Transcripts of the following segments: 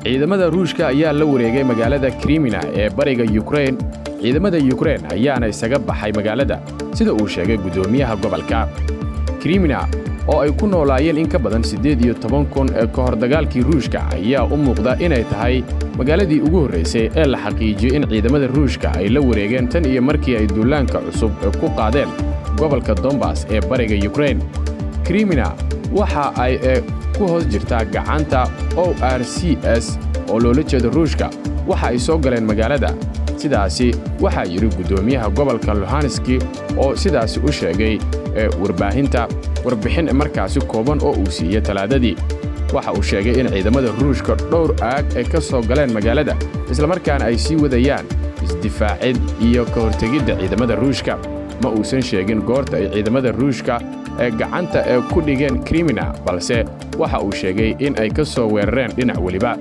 ciidamada Ruushka ayaa la wareegay magaalada Crimea ee bariga Ukraine. Ciidamada Ukraine ayaana isaga baxay magaalada sida uu sheegay gudoomiyaha gobolka. Crimea oo ay ku noolaayeen in ka badan 18,000 ee ka hor dagaalkii Ruushka ayaa u muuqda inay tahay magaaladii ugu horeysay ee la xaqiijiyay in ciidamada Ruushka ay la wareegeen tan iyo markii ay duulaanka cusub ku qaadeen gobolka Donbass ee bariga Ukraine. Crimea waxa ay ku hoos jirtaa gacanta ORCS oo loola jeedo Ruushka waxa ay soo galeen magaalada. sidaasi waxa yiri gudoomiyaha gobolka Luhansk oo sidaasi u sheegay warbaahinta warbixin markaasi kooban oo uu siiyay talaadadii. waxa uu sheegay in ciidamada Ruushka dhowr aag ay ka soo galeen magaalada isla markaana ay sii wadayaan isdifaacid iyo ka hortagidda ciidamada Ruushka. ma uusan sheegin goorta ay ciidamada Ruushka gacanta ku dhigeen Crimea, balse waxa uu sheegay in ay ka soo weerareen dhinac waliba.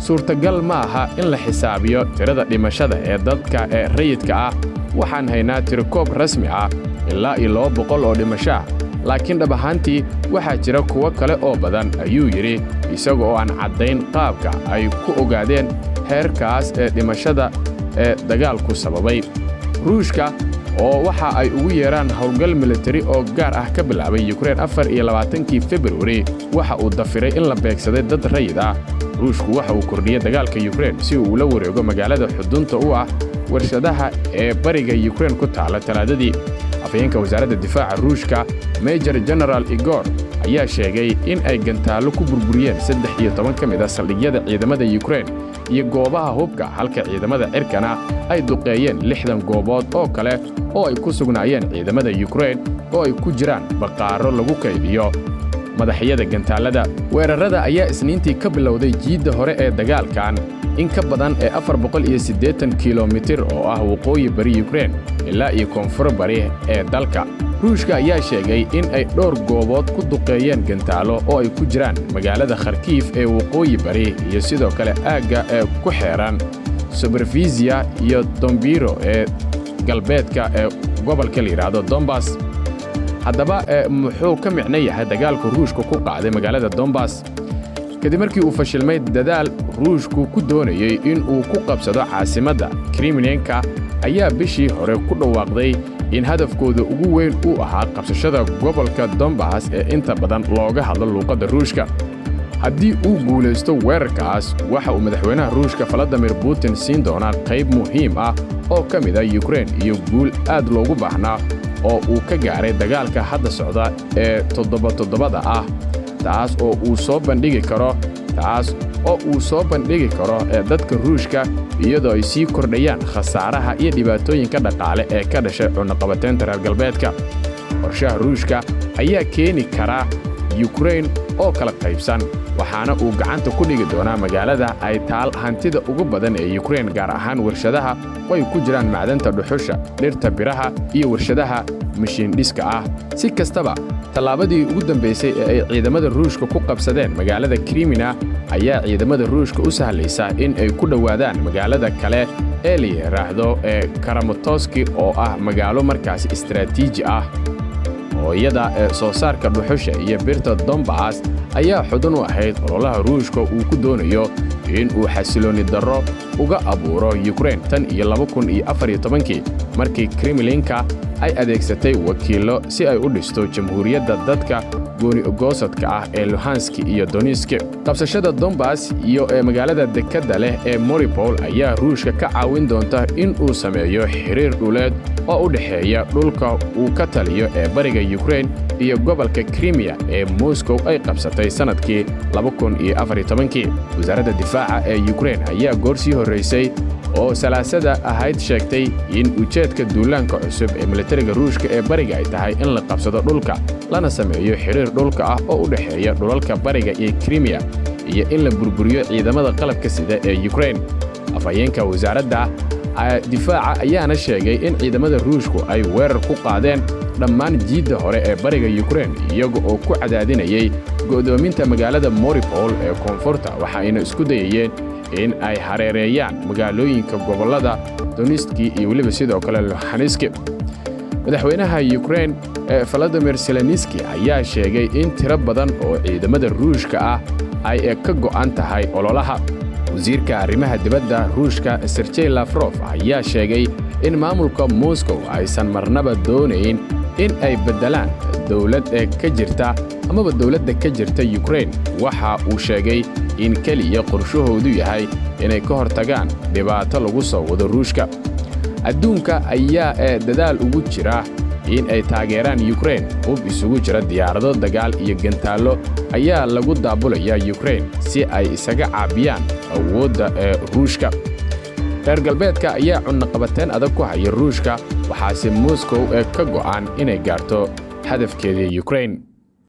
suurtagal ma aha in la xisaabiyo tirada dhimashada ee dadka rayidka ah. waxaan haynaa tirkoob rasmi ah ilaa 200 oo dhimasho, laakiin dhab ahaantii waxaa jira kuwa kale oo badan, ayuu yiri isaga oo aan caddayn qaabka ay ku ogaadeen heerkaas dhimashada dagaalku sababay. Ruushka oo waxa ay ugu yeeraan howlgal military oo gaar ah ka bilaabay Ukraine 24 February waxa uu dafiray in la beegsaday dad rayid ah. Ruushku waxa uu kordhiyay dagaalka Ukraine si uu la wareego magaalada xudunta u ah warshadaha ee bariga Ukraine ku taala talaadadii. afhayeenka wasaaradda difaaca Ruushka Major General Igor ayaa sheegay in ay gantaalo ku burburiyeen 13 ka mid ah saldhigyada ciidamada Ukraine iyo goobaha hubka, halka ciidamada cirkana ay duqeeyeen 60 goobood oo kale oo ay ku sugnaayeen ciidamada Ukraine oo ay ku jiraan baqaaro lagu kaydiyo madaxyada gantaalada. weerarada ayaa isniintii ka bilowday jiidda hore ee dagaalkan in ka badan 480 kiiloomitir oo ah waqooyi bari Ukraine ilaa iyo koonfur bari ee dalka. Ruushka ayaa sheegay in ay dhowr goobood ku duqeeyeen gantaalo oo ay ku jiraan magaalada Kharkiv ee waqooyi bari iyo sidoo kale aagga ku xeeran Zaporizhzhia iyo Dombiro ee galbeedka ee gobolka la yiraahdo Donbass. haddaba muxuu ka micno yahay dagaalka Ruushka ku qaaday magaalada Donbass? kadib markii uu fashilmay dadaal Ruushku ku doonayay in uu ku qabsado caasimadda Crimea, ayaa bishii hore ku dhawaaqday in hadafkooda ugu weyn uu ahaa qabsashada gobolka Donbass ee inta badan looga hadlo luuqadda Ruushka. haddii uu guulaysto weerarkaas, waxa uu madaxweynaha Ruushka Vladimir Putin siin doonaa qayb muhiim ah oo ka mid ah Ukraine iyo guul aad loogu baahnaa oo uu ka gaaray dagaalka hadda socda ee 7 ah. taas oo uu soo bandhigi karo dadka Ruushka iyadoo ay sii kordhayaan khasaaraha iyo dhibaatooyinka dhaqaale ee ka dhashay cunaqabateynta reer galbeedka. qorshaha Ruushka ayaa keeni kara Ukraine oo kala qaybsan, waxaana uu gacanta ku dhigi doonaa magaalada ay taal hantida ugu badan ee Ukraine, gaar ahaan warshadaha oo ay ku jiraan macdanta dhuxusha, dhirta biraha iyo warshadaha mashiindhiska ah. si kastaba, tallaabadii ugu dambeysay ee ay ciidamada Ruushka ku qabsadeen magaalada Crimea ayaa ciidamada Ruushka u sahlaysa in ay ku dhowaadaan magaalada kale ee la yiraahdo Kramatorsk oo ah magaalo markaas istiraatiiji ah. hooyada soo saarka dhuxusha iyo birta Donbass ayaa xudun u ahayd ololaha Ruushka uu ku doonayo in uu xasilooni darro uga abuuro Ukraine tan iyo 2014 markii Kremlinka ay adeegsatay wakiilo si ay u dhisto jamhuuriyadda dadka gooni-goosadka ah ee Luhansk iyo Donetsk. qabsashada Donbass iyo magaalada dekedda leh ee Mariupol ayaa Ruushka ka caawin doonta in uu sameeyo xiriir dhuleed oo u dhaxeeya dhulka uu ka taliyo ee bariga Ukraine iyo gobolka Crimea ee Moscow ay qabsatay sanadkii 2014. wasaaradda difaaca ee Ukraine ayaa goorsii horeysay oo salaasada ahayd sheegtay in ujeedka duulaanka cusub ee militariga Ruushka ee bariga ay tahay in la qabsado dhulka lana sameeyo xiriir dhulka ah oo u dhaxeeya dhulalka bariga iyo Crimea iyo in la burburiyo ciidamada qalabka sida ee Ukraine. afhayeenka wasaaradda difaaca ayaana sheegay in ciidamada Ruushku ay weerar ku qaadeen dhammaan jiidda hore ee bariga Ukraine iyaga oo ku cadaadinayay go'doominta magaalada Mariupol ee koonfurta, waxayna isku dayayeen in ay hareereeyaan magaalooyinka gobolada Donetsk iyo waliba sidoo kale Luhansk. madaxweynaha Ukraine Volodymyr Zelensky ayaa sheegay in tiro badan oo ciidamada Ruushka ah ay ka go'an tahay ololaha. wasiirka arrimaha dibadda Ruushka Sergey Lavrov ayaa sheegay in maamulka Moscow aysan marnaba doonayn in ay beddelaan dawladda ka jirta Ukraine. Waxa uu sheegay in kaliya qorshahoodu yahay inay ka hortagaan dhibaato lagu soo wado Ruushka. Adduunka ayaa dadaal ugu jira in ay taageeraan Ukraine. Hub isugu jira diyaarado dagaal iyo gantaallo ayaa lagu daabulaya Ukraine si ay isaga caabiyaan awoodda Ruushka. reer galbeedka ayaa cunaqabateen adag ku haya Ruushka, waxaase Moscow ka go'an inay gaarto hadafkeedii Ukraine.